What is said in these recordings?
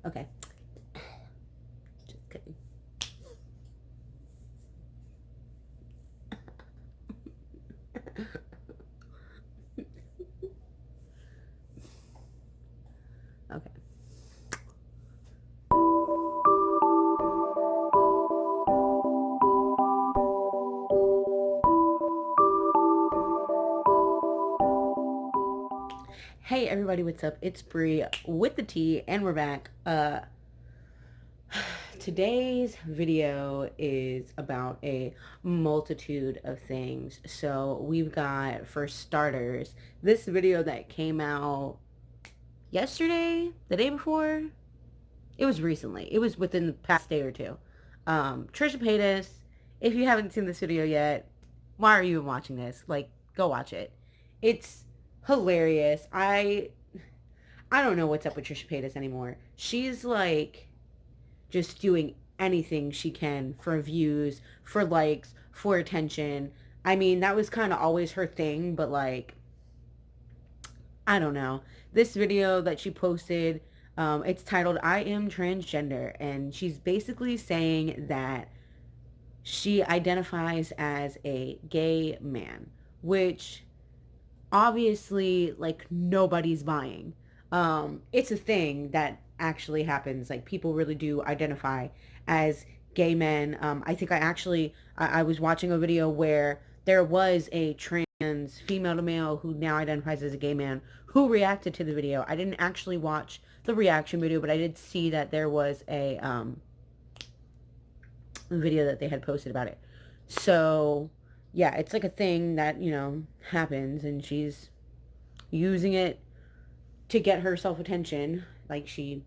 Okay. Just kidding. Okay. Hey everybody, what's up? It's Bree with the T, and we're back. Today's video is about a multitude of things. So we've got, for starters, this video that came out yesterday, the day before. It was recently. It was within the past day or two. Trisha Paytas. If you haven't seen this video yet, why are you even watching this? Like, go watch it. It's hilarious. I don't know what's up with Trisha Paytas anymore. She's like just doing anything she can for views, for likes, for attention. I mean, that was kind of always her thing, but like, I don't know. This video that she posted, it's titled I Am Transgender, and she's basically saying that she identifies as a gay man, which obviously, like, nobody's buying. It's a thing that actually happens. Like, people really do identify as gay men. I think I was watching a video where there was a trans female to male who now identifies as a gay man who reacted to the video. I didn't actually watch the reaction video, but I did see that there was a video that they had posted about it. So yeah, it's like a thing that, happens, and she's using it to get herself attention, like she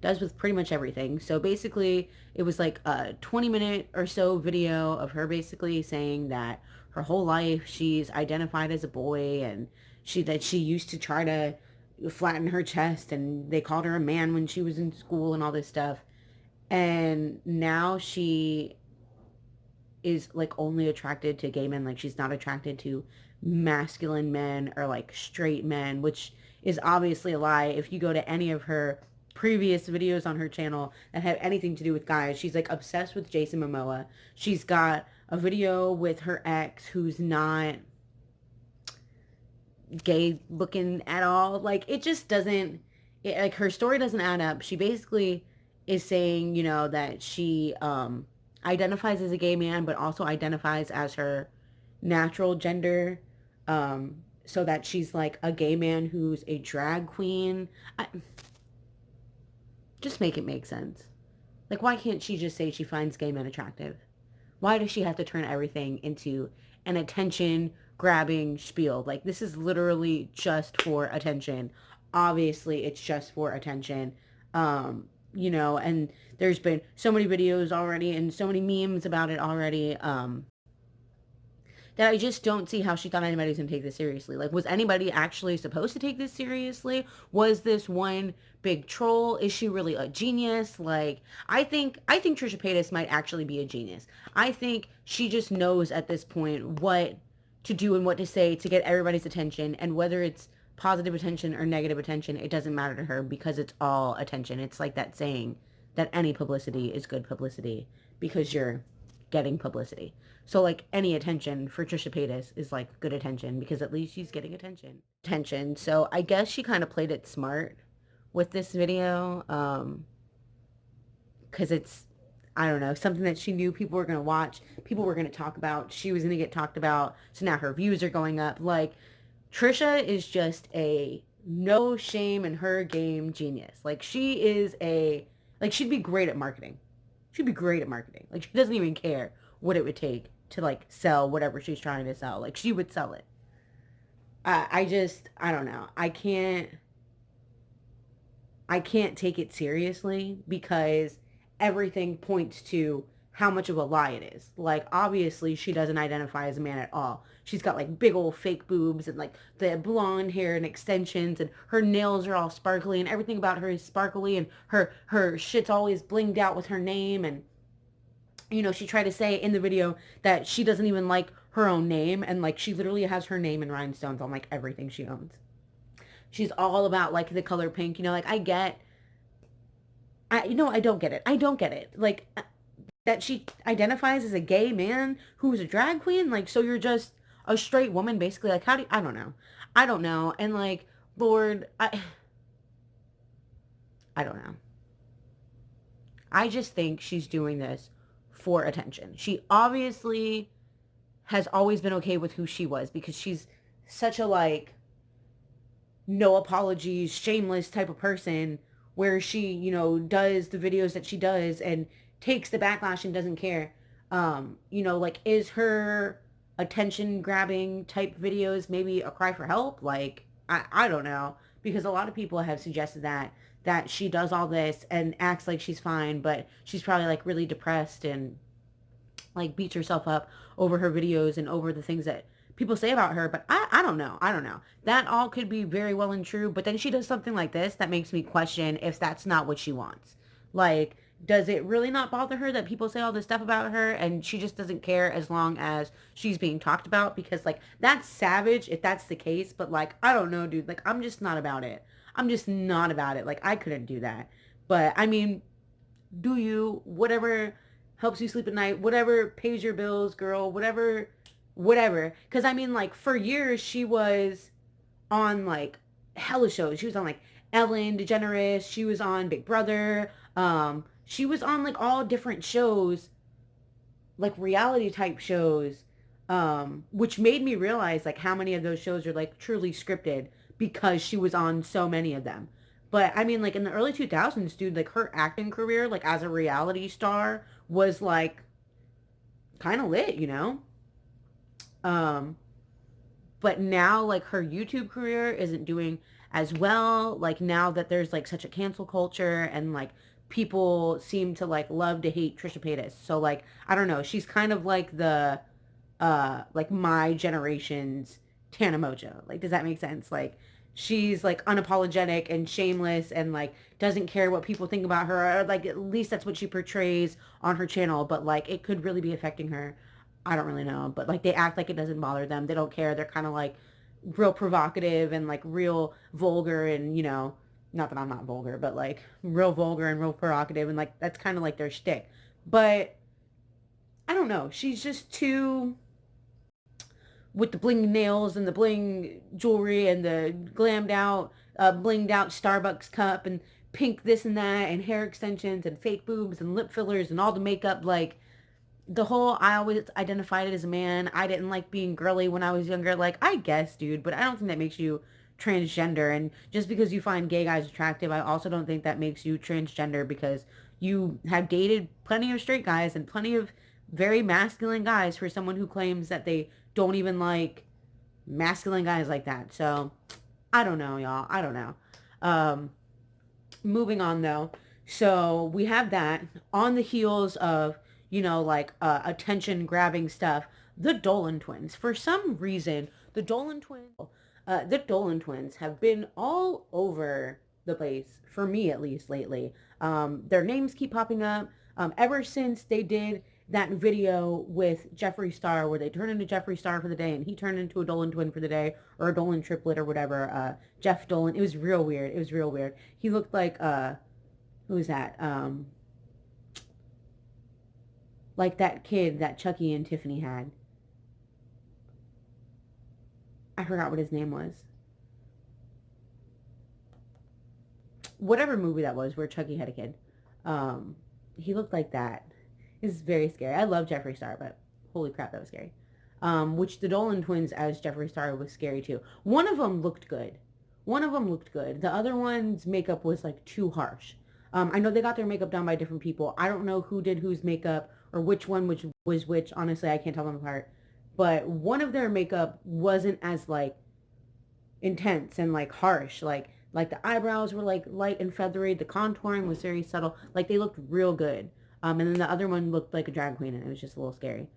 does with pretty much everything. So basically, it was like a 20-minute or so video of her basically saying that her whole life she's identified as a boy, and she used to try to flatten her chest, and they called her a man when she was in school and all this stuff. And now she is like only attracted to gay men. Like, she's not attracted to masculine men or like straight men, which is obviously a lie. If you go to any of her previous videos on her channel that have anything to do with guys, she's like obsessed with Jason Momoa. She's got a video with her ex who's not gay looking at all. Like, it just doesn't, like, her story doesn't add up. She basically is saying, that she identifies as a gay man, but also identifies as her natural gender, so that she's like a gay man who's a drag queen. Just make it make sense. Like, why can't she just say she finds gay men attractive? Why does she have to turn everything into an attention grabbing spiel? Like, this is literally just for attention. Obviously, it's just for attention. And there's been so many videos already and so many memes about it already, that I just don't see how she thought anybody's gonna take this seriously. Like, was anybody actually supposed to take this seriously? Was this one big troll? Is she really a genius? Like, I think Trisha Paytas might actually be a genius. I think she just knows at this point what to do and what to say to get everybody's attention, and whether it's positive attention or negative attention, it doesn't matter to her, because it's all attention. It's like that saying that any publicity is good publicity because you're getting publicity. So, like, any attention for Trisha Paytas is like good attention, because at least she's getting attention. So I guess she kind of played it smart with this video, because it's, I don't know, something that she knew people were going to watch, people were going to talk about, she was going to get talked about, so now her views are going up. Like, Trisha is just a no shame in her game genius. Like, she'd be great at marketing. She'd be great at marketing. Like, she doesn't even care what it would take to like sell whatever she's trying to sell. Like, she would sell it. I don't know. I can't take it seriously, because everything points to how much of a lie it is. Like, obviously she doesn't identify as a man at all. She's got like big old fake boobs and like the blonde hair and extensions, and her nails are all sparkly, and everything about her is sparkly, and her shit's always blinged out with her name. And she tried to say in the video that she doesn't even like her own name, and like she literally has her name in rhinestones on like everything she owns. She's all about like the color pink. Like, I get I don't get it. I don't get it. Like, that she identifies as a gay man who's a drag queen. Like, so you're just a straight woman, basically. Like, how do you, I don't know. I don't know. And like, Lord, I don't know. I just think she's doing this for attention. She obviously has always been okay with who she was because she's such a like no apologies, shameless type of person where she, does the videos that she does and takes the backlash and doesn't care. Like, is her attention grabbing type videos maybe a cry for help? Like, I don't know. Because a lot of people have suggested that she does all this and acts like she's fine, but she's probably like really depressed and like beats herself up over her videos and over the things that people say about her. But I don't know. I don't know. That all could be very well and true. But then she does something like this that makes me question if that's not what she wants. Like, does it really not bother her that people say all this stuff about her and she just doesn't care as long as she's being talked about? Because like, that's savage if that's the case. But like, I don't know, dude. Like, I'm just not about it. I'm just not about it. Like, I couldn't do that. But I mean, do you, whatever helps you sleep at night, whatever pays your bills, girl, whatever. Because I mean, like, for years she was on like hella shows. She was on like Ellen DeGeneres. She was on Big Brother. She was on like all different shows, like reality type shows, which made me realize like how many of those shows are like truly scripted because she was on so many of them. But I mean, like in the early 2000s, dude, like her acting career, like as a reality star, was like kind of lit, you know? Um, but now like her YouTube career isn't doing as well. Like now that there's like such a cancel culture and like people seem to like love to hate Trisha Paytas. So like I don't know, she's kind of like the like my generation's Tana Mojo. Like does that make sense? Like she's like unapologetic and shameless and like doesn't care what people think about her, or like at least that's what she portrays on her channel, but like it could really be affecting her. I don't really know, but like they act like it doesn't bother them. They don't care. They're kind of like real provocative and like real vulgar and not that I'm not vulgar, but like real vulgar and real provocative and like that's kind of like their shtick. But I don't know. She's just too with the bling nails and the bling jewelry and the glammed out, blinged out Starbucks cup and pink this and that and hair extensions and fake boobs and lip fillers and all the makeup. Like the whole, I always identified it as a man. I didn't like being girly when I was younger. Like, I guess, dude, but I don't think that makes you transgender. And just because you find gay guys attractive, I also don't think that makes you transgender because you have dated plenty of straight guys and plenty of very masculine guys for someone who claims that they don't even like masculine guys like that. So, I don't know, y'all. I don't know. Um, moving on though. So we have that on the heels of, like attention grabbing stuff. The Dolan twins. For some reason, the Dolan twins have been all over the place for me at least lately. Their names keep popping up. Ever since they did that video with Jeffree Star where they turned into Jeffree Star for the day and he turned into a Dolan twin for the day or a Dolan triplet or whatever. Jeff Dolan. It was real weird. It was real weird. He looked like who was that? Like that kid that Chucky and Tiffany had. I forgot what his name was. Whatever movie that was where Chucky had a kid. Um, he looked like that. It's very scary. I love Jeffree Star, but holy crap, that was scary. Which the Dolan twins as Jeffree Star was scary too. One of them looked good. One of them looked good. The other one's makeup was like too harsh. I know they got their makeup done by different people. I don't know who did whose makeup or which one which was which. Honestly, I can't tell them apart. But one of their makeup wasn't as like intense and like harsh. Like the eyebrows were like light and feathery. The contouring was very subtle. Like they looked real good. And then the other one looked like a drag queen and it was just a little scary.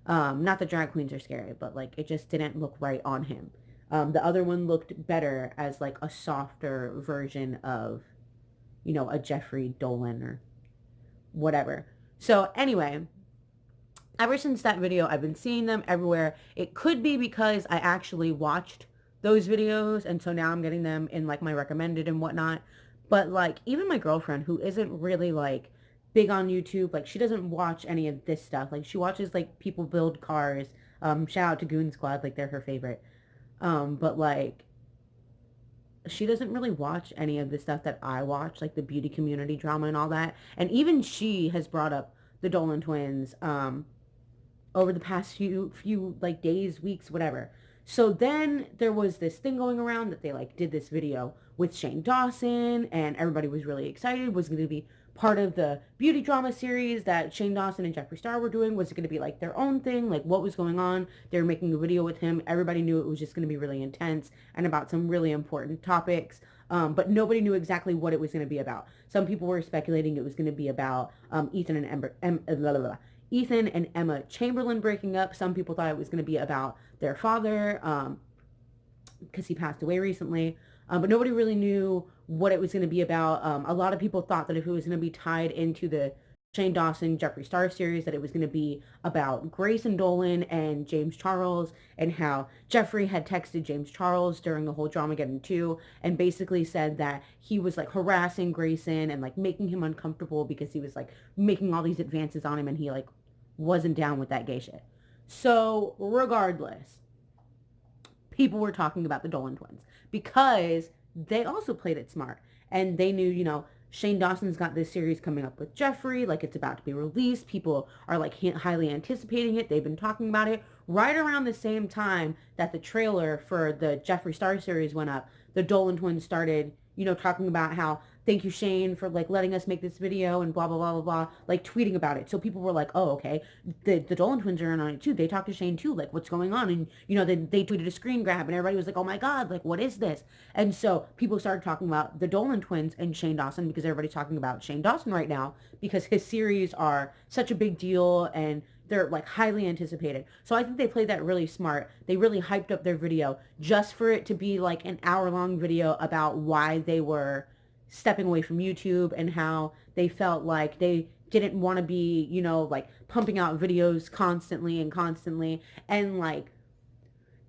Not that drag queens are scary, but like it just didn't look right on him. The other one looked better as like a softer version of, a Jeffree Dolan or whatever. So anyway, ever since that video, I've been seeing them everywhere. It could be because I actually watched those videos, and so now I'm getting them in like my recommended and whatnot. But like even my girlfriend who isn't really like big on YouTube, like she doesn't watch any of this stuff. Like she watches like people build cars. Shout out to Goon Squad, like they're her favorite. But like she doesn't really watch any of the stuff that I watch, like the beauty community drama and all that. And even she has brought up the Dolan twins over the past few like days, weeks, whatever. So then there was this thing going around that they like did this video with Shane Dawson, and everybody was really excited. Was going to be part of the beauty drama series that Shane Dawson and Jeffree Star were doing. Was it going to be like their own thing? Like what was going on? They were making a video with him. Everybody knew it was just going to be really intense and about some really important topics. But nobody knew exactly what it was going to be about. Some people were speculating it was going to be about Ethan and Ethan and Emma Chamberlain breaking up. Some people thought it was going to be about their father because he passed away recently. But nobody really knew what it was going to be about. A lot of people thought that if it was going to be tied into the Shane Dawson, Jeffree Star series, that it was going to be about Grace and Dolan and James Charles, and how Jeffree had texted James Charles during the whole Dramageddon 2 and basically said that he was like harassing Grayson and like making him uncomfortable because he was like making all these advances on him and he like wasn't down with that gay shit. So regardless, people were talking about the Dolan twins because they also played it smart and they knew, you know, Shane Dawson's got this series coming up with Jeffree, like it's about to be released. People are like highly anticipating it. They've been talking about it right around the same time that the trailer for the Jeffree Star series went up. The Dolan twins started, you know, talking about how thank you Shane for like letting us make this video and blah blah blah blah blah, like tweeting about it. So people were like, oh okay, the Dolan twins are in on it too. They talked to Shane too, like what's going on? And you know they tweeted a screen grab and everybody was like, oh my god, like what is this? And so people started talking about the Dolan twins and Shane Dawson because everybody's talking about Shane Dawson right now because his series are such a big deal and they're like highly anticipated. So I think they played that really smart. They really hyped up their video just for it to be like an hour-long video about why they were stepping away from YouTube and how they felt like they didn't want to be, you know, like pumping out videos constantly and constantly. And like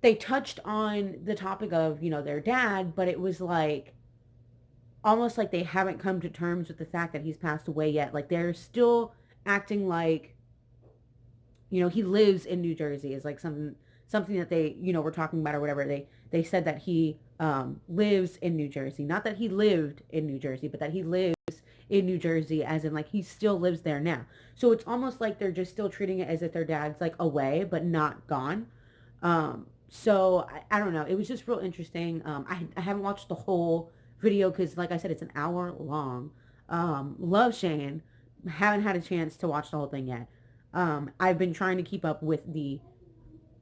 they touched on the topic of, you know, their dad, but it was like almost like they haven't come to terms with the fact that he's passed away yet. Like they're still acting like, you know, he lives in New Jersey is like something that they, you know, were talking about or whatever. They said that he lives in New Jersey, not that he lived in New Jersey, but that he lives in New Jersey, as in like he still lives there now. So it's almost like they're just still treating it as if their dad's like away but not gone. So I don't know. It was just real interesting. I haven't watched the whole video because, like I said, it's an hour long. Love Shane. Haven't had a chance to watch the whole thing yet. I've been trying to keep up with the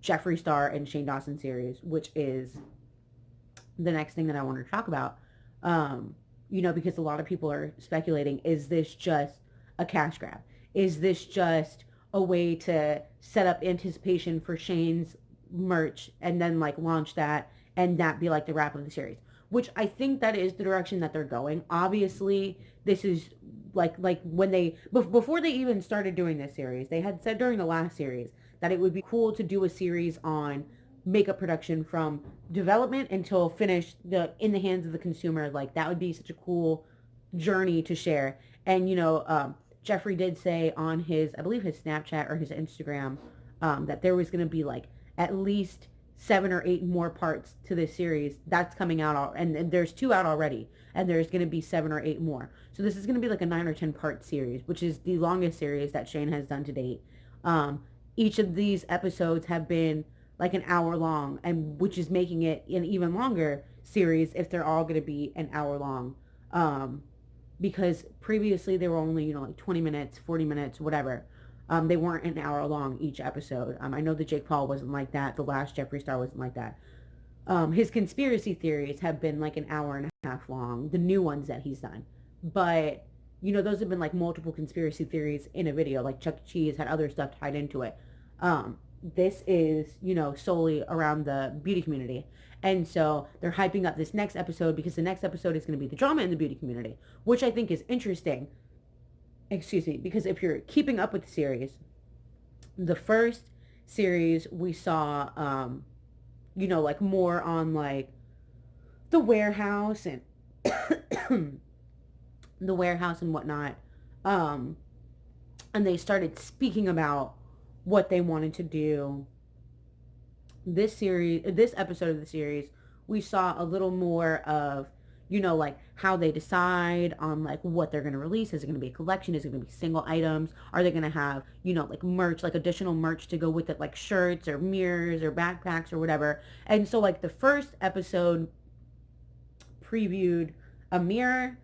Jeffree Star and Shane Dawson series, which is the next thing that I want to talk about. You know, because a lot of people are speculating, is this just a cash grab? Is this just a way to set up anticipation for Shane's merch and then like launch that and that be like the wrap of the series? Which I think that is the direction that they're going. Obviously, this is like when they before they even started doing this series, they had said during the last series that it would be cool to do a series on makeup production from development until finished in the hands of the consumer. Like that would be such a cool journey to share. And you know, Jeffree did say on his, I believe his Snapchat or his Instagram, that there was going to be like at least 7 or 8 more parts to this series that's coming out, and there's 2 out already, and there's going to be 7 or 8 more. So this is going to be like a 9 or 10 part series, which is the longest series that Shane has done to date. Each of these episodes have been like an hour long, and which is making it an even longer series if they're all going to be an hour long. Because previously they were only, you know, like 20 minutes, 40 minutes, whatever. They weren't an hour long each episode. I know the Jake Paul wasn't like that. The last Jeffree Star wasn't like that. His conspiracy theories have been like an hour and a half long, the new ones that he's done. But, you know, those have been like multiple conspiracy theories in a video. Like Chuck E. Cheese had other stuff tied into it. This is, you know, solely around the beauty community. And so they're hyping up this next episode because the next episode is going to be the drama in the beauty community, which I think is interesting. Excuse me, because if you're keeping up with the series, the first series we saw, you know, like more on like the warehouse and the warehouse and whatnot. Um, and they started speaking about what they wanted to do. This episode of the series, we saw a little more of, like how they decide on like what they're going to release. Is it going to be a collection? Is it going to be single items? Are they going to have, like merch, like additional merch to go with it, like shirts or mirrors or backpacks or whatever? And so like the first episode previewed a mirror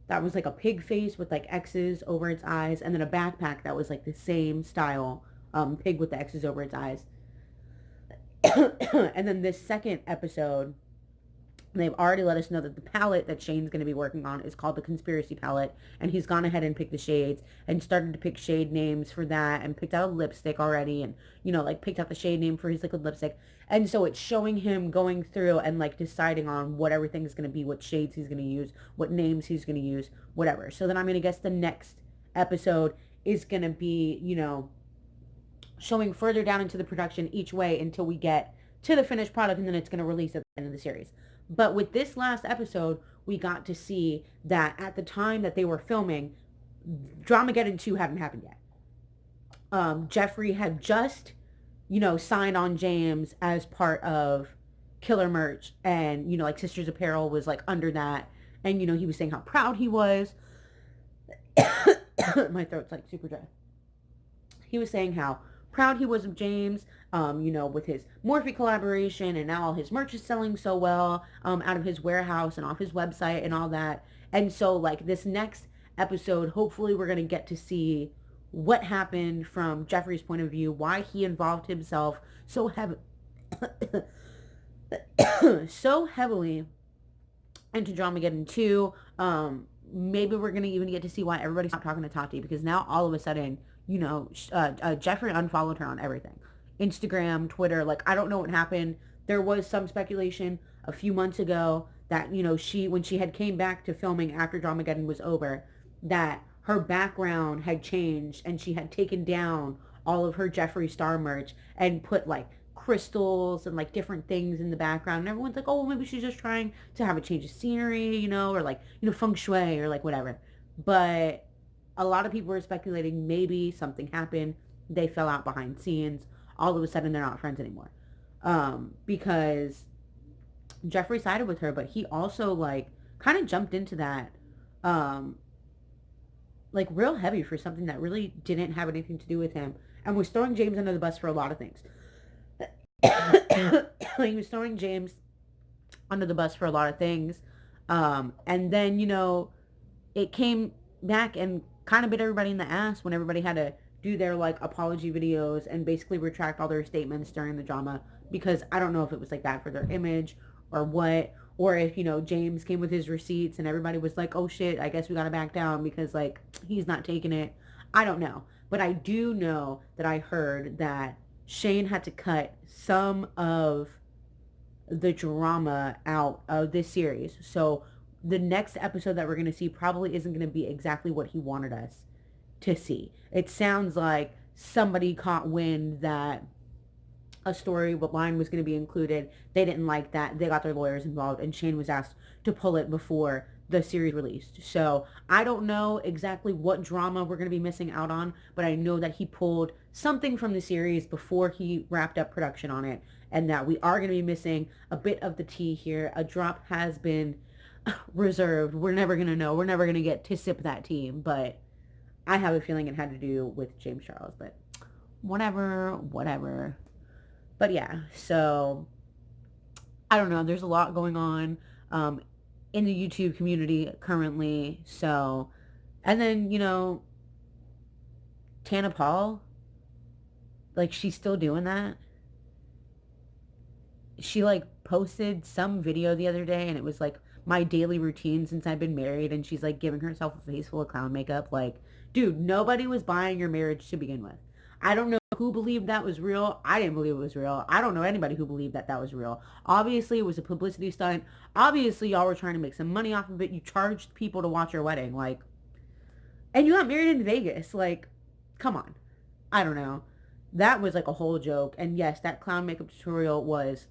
that was like a pig face with like X's over its eyes, and then a backpack that was like the same style, pig with the X's over its eyes. And then this second episode, they've already let us know that the palette that Shane's going to be working on is called the Conspiracy Palette, and he's gone ahead and picked the shades and started to pick shade names for that, and picked out a lipstick already, and like picked out the shade name for his liquid lipstick. And so it's showing him going through and like deciding on what everything's going to be, what shades he's going to use, what names he's going to use, whatever. So then I'm going to guess the next episode is going to be, showing further down into the production each way until we get to the finished product, and then it's going to release at the end of the series. But with this last episode, we got to see that at the time that they were filming, Dramageddon 2 hadn't happened yet. Jeffrey had just, signed on James as part of Killer Merch, and, like Sisters Apparel was like under that. And, he was saying how proud he was. My throat's like super dry. He was saying how proud he was of James, with his Morphe collaboration, and now all his merch is selling so well, out of his warehouse and off his website and all that. And so like this next episode, hopefully we're going to get to see what happened from Jeffrey's point of view, why he involved himself so so heavily into Dramageddon 2. Maybe we're going to even get to see why everybody stopped talking to Tati, because now all of a sudden, Jeffrey unfollowed her on everything. Instagram, Twitter, like I don't know what happened. There was some speculation a few months ago that, when she had came back to filming after Dramageddon was over, that her background had changed and she had taken down all of her Jeffree Star merch and put like crystals and like different things in the background. And everyone's like, oh, maybe she's just trying to have a change of scenery, or like, feng shui or like whatever. But a lot of people were speculating maybe something happened. They fell out behind scenes. All of a sudden, they're not friends anymore. Because Jeffrey sided with her, but he also like kind of jumped into that, like real heavy for something that really didn't have anything to do with him, and was throwing James under the bus for a lot of things. He was throwing James under the bus for a lot of things. And then, it came back and kind of bit everybody in the ass when everybody had to do their like apology videos and basically retract all their statements during the drama, because I don't know if it was like bad for their image or what, or if, James came with his receipts and everybody was like, oh shit, I guess we gotta back down because like he's not taking it. I don't know. But I do know that I heard that Shane had to cut some of the drama out of this series. So the next episode that we're going to see probably isn't going to be exactly what he wanted us to see. It sounds like somebody caught wind that a story with line was going to be included. They didn't like that. They got their lawyers involved, and Shane was asked to pull it before the series released. So I don't know exactly what drama we're going to be missing out on, but I know that he pulled something from the series before he wrapped up production on it, and that we are going to be missing a bit of the tea here. A drop has been reserved. We're never going to know. We're never going to get to sip that tea, but I have a feeling it had to do with James Charles, but whatever. But yeah, so I don't know. There's a lot going on in the YouTube community currently. So, and then, Tana Paul, like she's still doing that. She like posted some video the other day and it was like my daily routine since I've been married, and she's like giving herself a face full of clown makeup. Like, dude, nobody was buying your marriage to begin with. I don't know who believed that was real. I didn't believe it was real. I don't know anybody who believed that that was real. Obviously, it was a publicity stunt. Obviously, y'all were trying to make some money off of it. You charged people to watch your wedding, like, and you got married in Vegas. Like, come on. I don't know. That was like a whole joke. And yes, that clown makeup tutorial was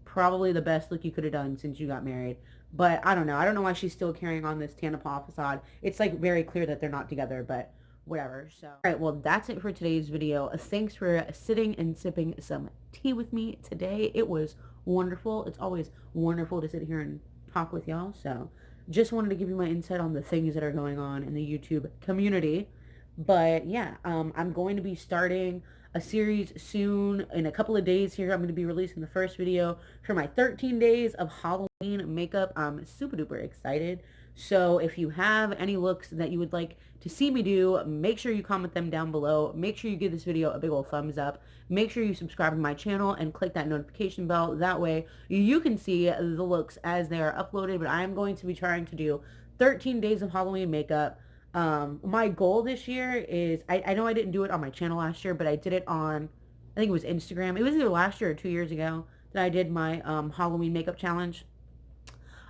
probably the best look you could have done since you got married. But I don't know. I don't know why she's still carrying on this Tana Paw facade. It's like very clear that they're not together, but whatever. So, all right, well, that's it for today's video. Thanks for sitting and sipping some tea with me today. It was wonderful. It's always wonderful to sit here and talk with y'all. So, just wanted to give you my insight on the things that are going on in the YouTube community. But yeah, I'm going to be starting a series soon. In a couple of days here, I'm going to be releasing the first video for my 13 days of Halloween makeup. I'm super duper excited. So if you have any looks that you would like to see me do, make sure you comment them down below. Make sure you give this video a big old thumbs up. Make sure you subscribe to my channel and click that notification bell. That way you can see the looks as they are uploaded. But I am going to be trying to do 13 days of Halloween makeup. My goal this year is, I know I didn't do it on my channel last year, but I did it on, I think it was Instagram. It was either last year or 2 years ago that I did my Halloween makeup challenge.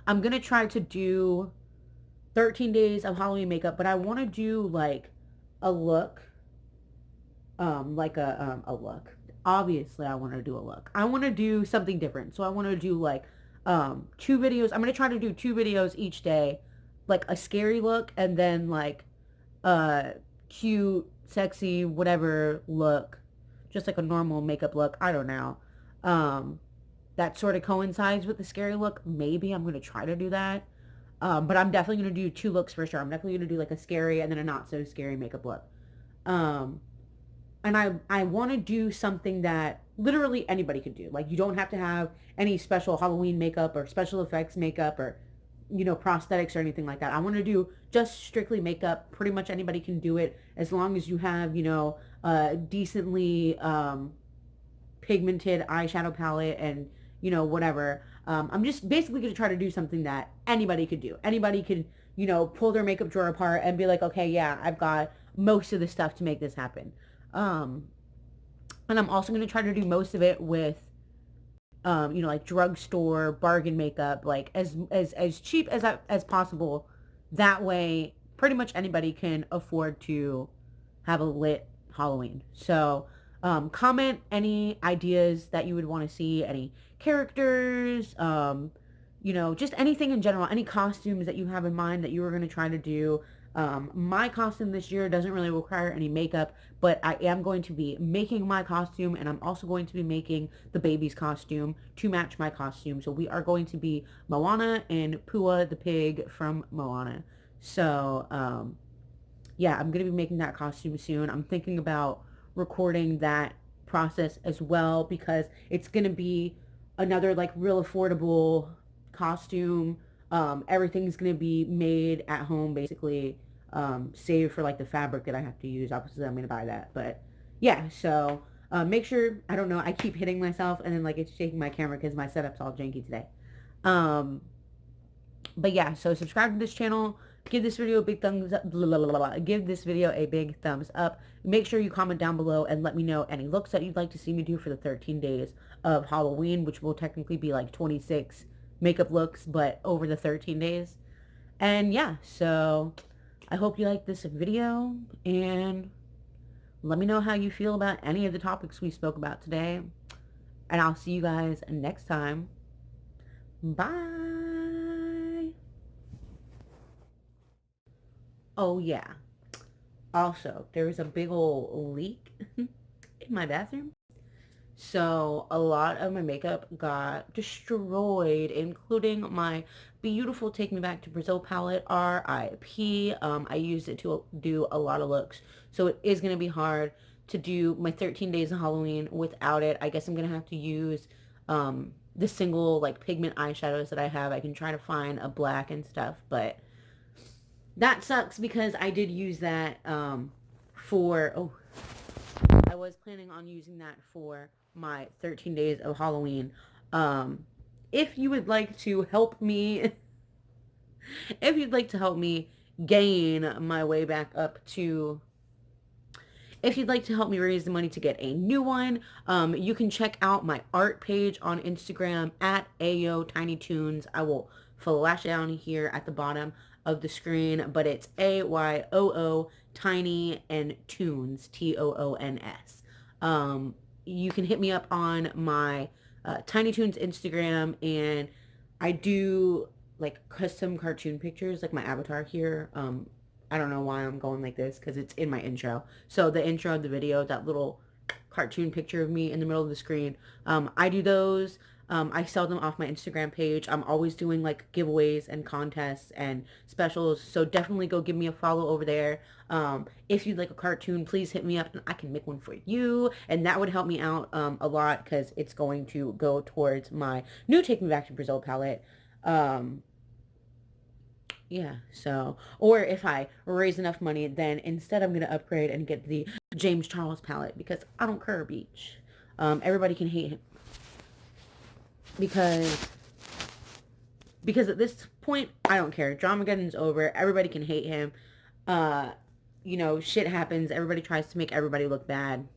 I'm going to try to do 13 days of Halloween makeup, but I want to do like a look, a look. Obviously, I want to do a look. I want to do something different. So I want to do like 2 videos. I'm going to try to do 2 videos each day, like a scary look and then like a cute, sexy, whatever look, just like a normal makeup look. I don't know. That sort of coincides with the scary look. Maybe I'm going to try to do that. But I'm definitely going to do 2 looks for sure. I'm definitely going to do like a scary and then a not so scary makeup look. And I want to do something that literally anybody could do. Like, you don't have to have any special Halloween makeup or special effects makeup or, you know, prosthetics or anything like that. I want to do just strictly makeup. Pretty much anybody can do it as long as you have, you know, a decently pigmented eyeshadow palette and, you know, whatever. I'm just basically going to try to do something that anybody could do. Anybody could, you know, pull their makeup drawer apart and be like, okay, yeah, I've got most of the stuff to make this happen. And I'm also going to try to do most of it with, you know, like drugstore bargain makeup, like as cheap as possible. That way, pretty much anybody can afford to have a lit Halloween. So, comment any ideas that you would want to see, any characters, you know, just anything in general, any costumes that you have in mind that you were going to try to do. My costume this year doesn't really require any makeup, but I am going to be making my costume, and I'm also going to be making the baby's costume to match my costume. So we are going to be Moana and Pua the pig from Moana. So, yeah, I'm going to be making that costume soon. I'm thinking about recording that process as well because it's going to be another like real affordable costume. Everything's going to be made at home basically, save for like the fabric that I have to use. Obviously, I'm going to buy that. But yeah, so make sure, I don't know, I keep hitting myself and then like it's shaking my camera because my setup's all janky today. But yeah, so subscribe to this channel. Give this video a big thumbs up. Blah, blah, blah, blah. Give this video a big thumbs up. Make sure you comment down below and let me know any looks that you'd like to see me do for the 13 days of Halloween, which will technically be like 26 makeup looks, but over the 13 days. And yeah, so I hope you like this video, and let me know how you feel about any of the topics we spoke about today. And I'll see you guys next time. Bye. Oh yeah. Also, there was a big old leak in my bathroom. So a lot of my makeup got destroyed, including my beautiful Take Me Back to Brazil palette, RIP. I used it to do a lot of looks. So it is going to be hard to do my 13 days of Halloween without it. I guess I'm going to have to use the single like pigment eyeshadows that I have. I can try to find a black and stuff, but that sucks because I did use that I was planning on using that for my 13 days of Halloween. If you would like to help me, if you'd like to help me gain my way back up to, if you'd like to help me raise the money to get a new one, you can check out my art page on Instagram at ayootinydancer. I will flash it down here at the bottom of the screen, but it's AYOO tiny and tunes, TOONS. You can hit me up on my Tiny Toons Instagram, and I do like custom cartoon pictures, like my avatar here. I don't know why I'm going like this because it's in my intro. So the intro of the video, that little cartoon picture of me in the middle of the screen, I do those. I sell them off my Instagram page. I'm always doing like giveaways and contests and specials. So definitely go give me a follow over there. If you'd like a cartoon, please hit me up and I can make one for you. And that would help me out a lot because it's going to go towards my new Take Me Back to Brazil palette. Um, yeah, so, or if I raise enough money, then instead I'm going to upgrade and get the James Charles palette because I don't care, beach. Everybody can hate him because at this point, I don't care. Dramageddon's over. Everybody can hate him. You know, shit happens. Everybody tries to make everybody look bad.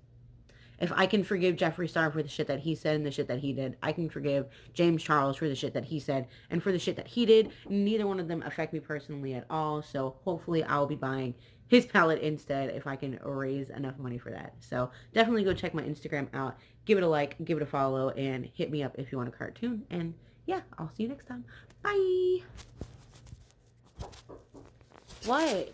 If I can forgive Jeffree Star for the shit that he said and the shit that he did, I can forgive James Charles for the shit that he said and for the shit that he did. Neither one of them affect me personally at all. So hopefully I'll be buying his palette instead if I can raise enough money for that. So definitely go check my Instagram out. Give it a like, give it a follow, and hit me up if you want a cartoon. And yeah, I'll see you next time. Bye. What?